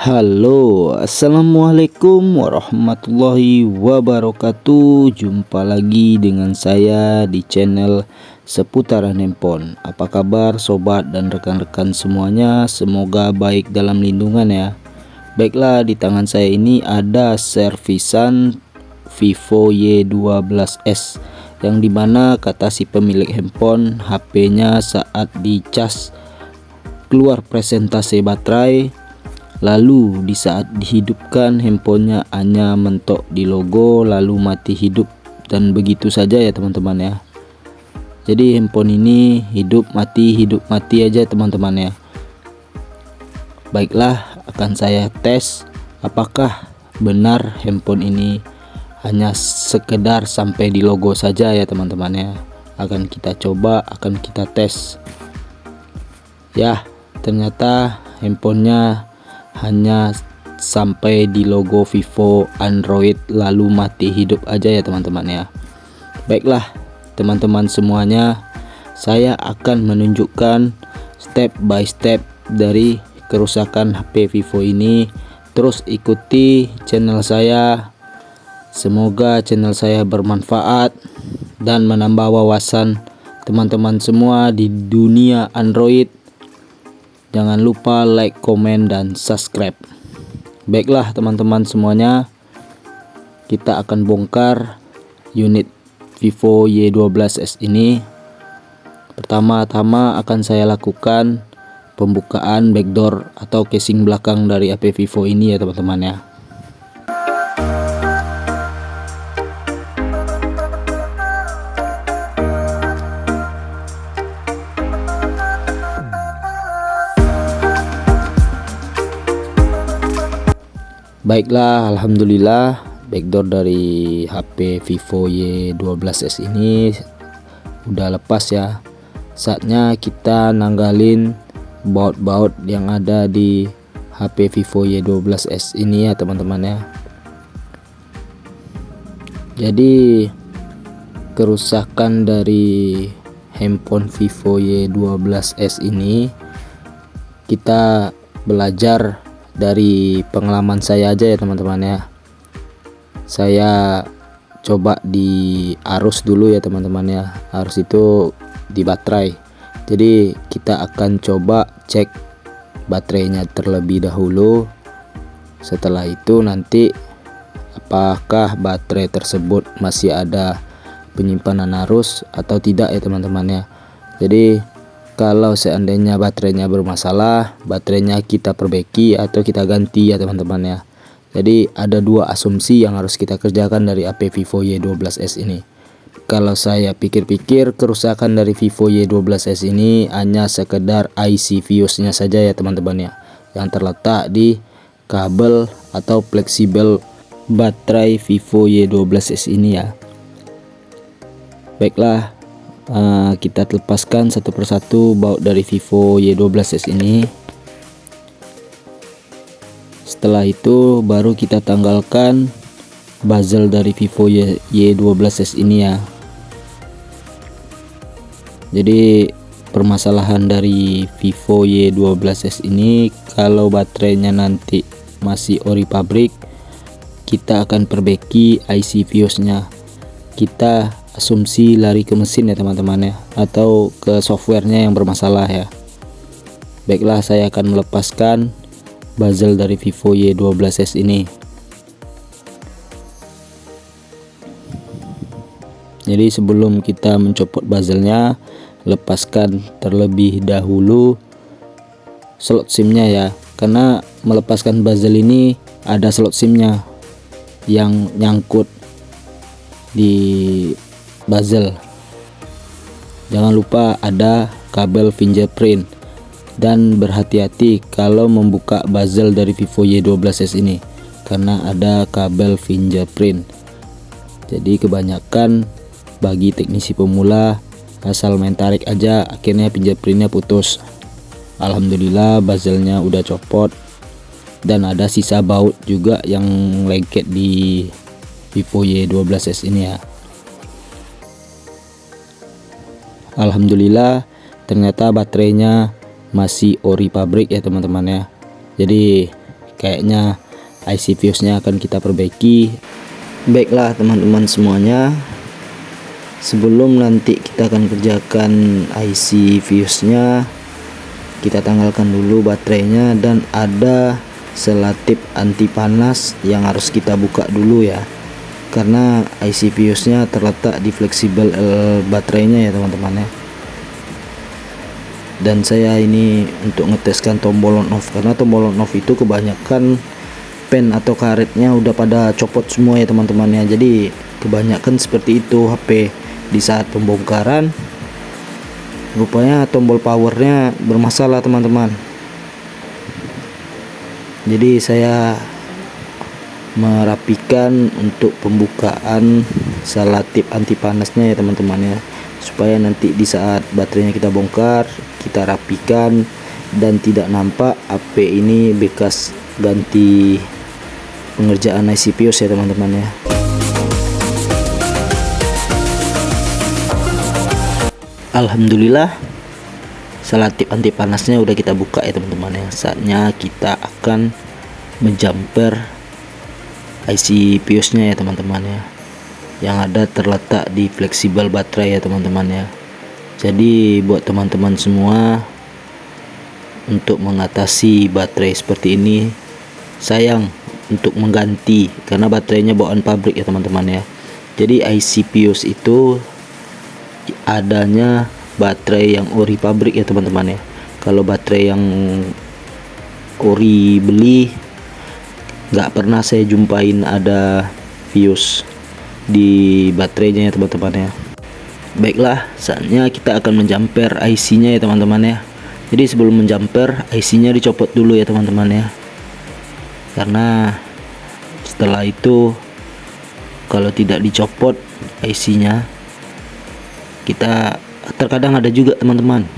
Halo, assalamualaikum warahmatullahi wabarakatuh. Jumpa lagi dengan saya di channel seputaran handphone. Apa kabar sobat dan rekan-rekan semuanya? Semoga baik dalam lindungan ya. Baiklah, di tangan saya ini ada servisan Vivo Y12s yang dimana kata si pemilik handphone, HP-nya saat dicas keluar presentasi baterai. Lalu di saat dihidupkan handphonenya hanya mentok di logo lalu mati hidup, dan begitu saja ya teman-teman ya. Jadi handphone ini hidup mati aja teman-teman ya. Baiklah, akan saya tes apakah benar handphone ini hanya sekedar sampai di logo saja ya teman-teman ya. Akan kita coba, akan kita tes. Ya, ternyata handphonenya hanya sampai di logo Vivo Android lalu mati hidup aja ya teman-teman ya. Baiklah teman-teman semuanya, saya akan menunjukkan step by step dari kerusakan HP Vivo ini. Terus ikuti channel saya. Semoga channel saya bermanfaat dan menambah wawasan teman-teman semua di dunia Android. Jangan lupa like, komen, dan subscribe. Baiklah teman-teman semuanya, kita akan bongkar unit Vivo Y12s ini. Pertama-tama akan saya lakukan pembukaan backdoor atau casing belakang dari HP Vivo ini ya teman-teman ya. Baiklah, alhamdulillah backdoor dari HP Vivo Y12s ini udah lepas ya. Saatnya kita nanggalin baut-baut yang ada di HP Vivo Y12s ini ya teman-teman ya. Jadi kerusakan dari handphone Vivo Y12s ini kita belajar dari pengalaman saya aja ya teman-teman ya. Saya coba di arus dulu ya teman-teman ya. Arus itu di baterai. Jadi kita akan coba cek baterainya terlebih dahulu. Setelah itu nanti apakah baterai tersebut masih ada penyimpanan arus atau tidak ya teman-teman ya. Jadi kalau seandainya baterainya bermasalah, baterainya kita perbaiki atau kita ganti ya teman-teman ya. Jadi ada dua asumsi yang harus kita kerjakan dari HP Vivo Y12s ini. Kalau saya pikir-pikir, kerusakan dari Vivo Y12s ini hanya sekedar IC fuse-nya saja ya teman-teman ya, yang terletak di kabel atau fleksibel baterai Vivo Y12s ini ya. Baiklah, kita lepaskan satu persatu baut dari Vivo Y12s ini. Setelah itu baru kita tanggalkan bezel dari Vivo Y12s ini ya. Jadi permasalahan dari Vivo Y12s ini, kalau baterainya nanti masih ori pabrik, kita akan perbaiki IC fuse-nya. Kita asumsi lari ke mesin ya teman-teman ya, atau ke softwarenya yang bermasalah ya. Baiklah, saya akan melepaskan bezel dari Vivo Y12s ini. Jadi sebelum kita mencopot bezelnya, lepaskan terlebih dahulu slot SIM-nya ya, karena melepaskan bezel ini ada slot SIM-nya yang nyangkut di bezel. Jangan lupa ada kabel fingerprint, dan berhati-hati kalau membuka bezel dari Vivo Y12s ini karena ada kabel fingerprint. Jadi kebanyakan bagi teknisi pemula asal main tarik aja akhirnya fingerprintnya putus. Alhamdulillah bezelnya udah copot dan ada sisa baut juga yang lengket di Vivo Y12s ini ya. Alhamdulillah ternyata baterainya masih ori pabrik ya teman-teman ya. Jadi kayaknya IC fuse-nya akan kita perbaiki. Baiklah teman-teman semuanya, sebelum nanti kita akan kerjakan IC fuse-nya, kita tanggalkan dulu baterainya, dan ada selotip anti panas yang harus kita buka dulu ya, karena IC fuse-nya terletak di fleksibel baterainya ya teman-teman ya. Dan saya ini untuk ngeteskan tombol on off, karena tombol on off itu kebanyakan pen atau karetnya udah pada copot semua ya teman-teman ya. Jadi kebanyakan seperti itu HP di saat pembongkaran, rupanya tombol powernya bermasalah teman-teman. Jadi saya merapikan untuk pembukaan selotip anti panasnya ya teman-teman ya, supaya nanti di saat baterainya kita bongkar, kita rapikan dan tidak nampak HP ini bekas ganti pengerjaan IC fuse ya teman-teman ya. Alhamdulillah selotip anti panasnya udah kita buka ya teman-teman ya. Saatnya kita akan menjumper IC fuse-nya ya teman-teman ya, yang ada terletak di fleksibel baterai ya teman-teman ya. Jadi buat teman-teman semua, untuk mengatasi baterai seperti ini sayang untuk mengganti, karena baterainya bawaan pabrik ya teman-teman ya. Jadi IC fuse itu adanya baterai yang ori pabrik ya teman-teman ya. Kalau baterai yang ori beli, nggak pernah saya jumpain ada fuse di baterainya ya teman-teman ya. Baiklah, saatnya kita akan menjumper IC-nya ya teman-teman ya. Jadi sebelum menjumper, IC-nya dicopot dulu ya teman-teman ya, karena setelah itu kalau tidak dicopot IC-nya, kita terkadang ada juga teman-teman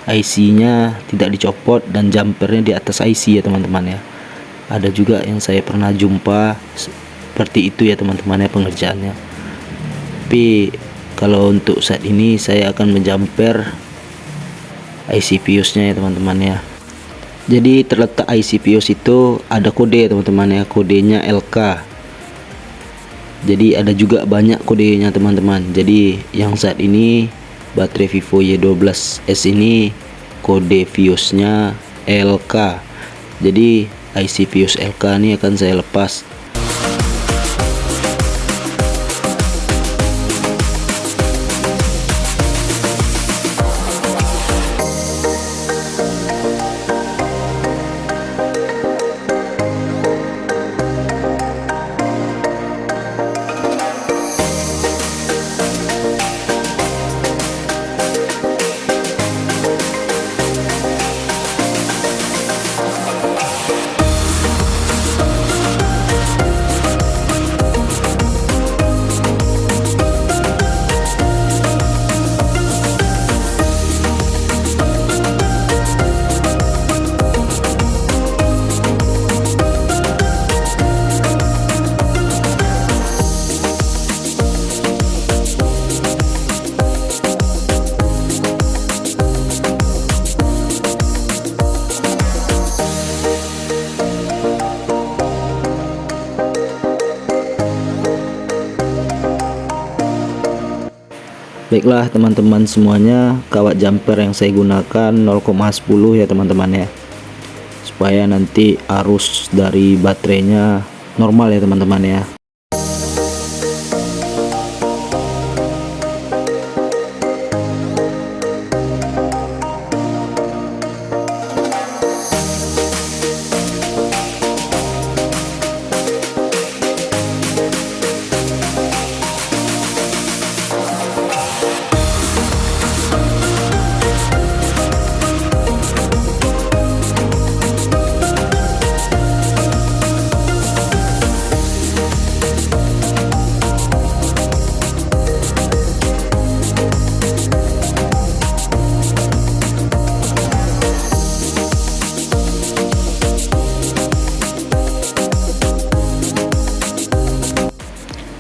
IC-nya tidak dicopot dan jumpernya di atas IC ya teman-teman ya. Ada juga yang saya pernah jumpa seperti itu ya teman-teman ya pengerjaannya. Tapi kalau untuk saat ini saya akan menjumper IC fuse-nya ya teman-teman ya. Jadi terletak IC fuse itu ada kode ya teman-teman ya, kodenya LK. Jadi ada juga banyak kodenya teman-teman. Jadi yang saat ini baterai Vivo Y12S ini kode fuse-nya LK. Jadi IC fuse LK ini akan saya lepas. Baiklah teman-teman semuanya, kawat jumper yang saya gunakan 0,10 ya teman-teman ya, supaya nanti arus dari baterainya normal ya teman-teman ya.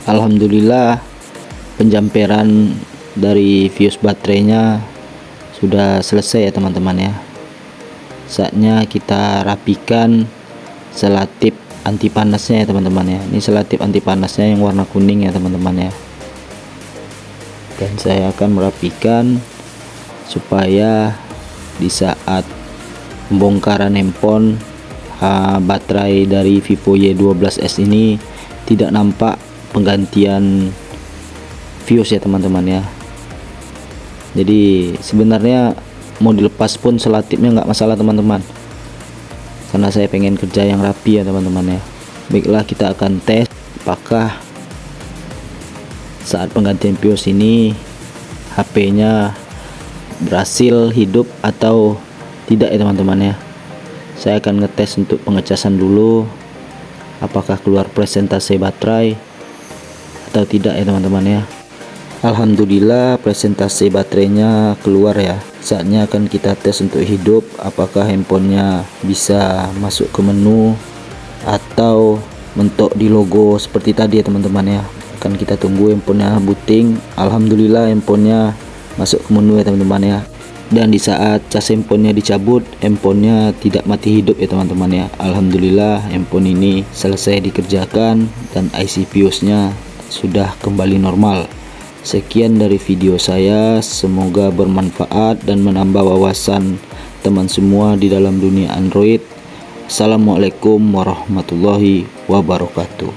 Alhamdulillah penjamperan dari fuse baterainya sudah selesai ya teman-teman ya. Saatnya kita rapikan selatip anti panasnya ya teman-teman ya. Ini selatip anti panasnya yang warna kuning ya teman-teman ya. Dan saya akan merapikan supaya di saat pembongkaran handphone baterai dari Vivo Y12s ini tidak nampak penggantian fuse ya teman-teman ya. Jadi sebenarnya mau dilepas pun selatipnya nggak masalah teman-teman, karena saya pengen kerja yang rapi ya teman-teman ya. Baiklah, kita akan tes apakah saat penggantian fuse ini HP-nya berhasil hidup atau tidak ya teman-teman ya. Saya akan ngetes untuk pengecasan dulu, apakah keluar presentasi baterai atau tidak ya teman-teman ya. Alhamdulillah presentasi baterainya keluar ya. Saatnya akan kita tes untuk hidup, apakah handphonenya bisa masuk ke menu atau mentok di logo seperti tadi ya teman-teman ya. Akan kita tunggu handphonenya booting. Alhamdulillah handphonenya masuk ke menu ya teman-teman ya. Dan di saat cas handphonenya dicabut, handphonenya tidak mati hidup ya teman-teman ya. Alhamdulillah handphone ini selesai dikerjakan dan IC fuse-nya sudah kembali normal. Sekian dari video saya, semoga bermanfaat dan menambah wawasan teman semua di dalam dunia Android. Assalamualaikum warahmatullahi wabarakatuh.